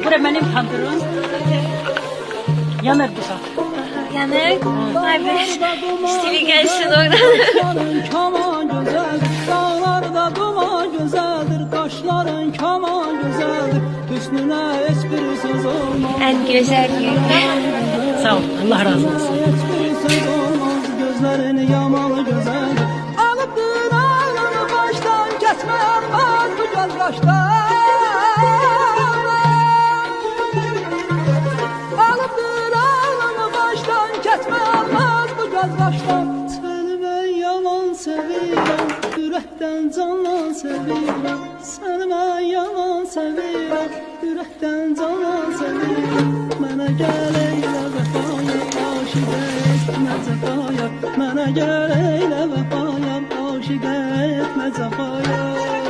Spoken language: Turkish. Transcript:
Bura məni kandırın. Yanar bir saat. Yanık. Ay be. Stevie gelsin oradan. Kaman güzeldir, dağlarda duman güzeldir, kaşların kaman güzeldir, hüsnüne hiçbir söz olmaz. En güzel gün. Sağ ol. Allah razı olsun. Hiçbir söz olmaz, gözlerin yamalı güzeldir. Alıp dünyanı baştan geçme olmaz bu göz kaştan. Alıp dünyanı baştan geçme olmaz bu göz kaştan. Seni ben yalan seviyorum, yürekten canla seviyorum. Seni ben yalan seviyorum, yürekten canla seviyorum. Mənə gəl eylə vəfaya, aşiq etmə cəfaya. Mənə gəl eylə vəfaya, aşiq etmə cəfaya.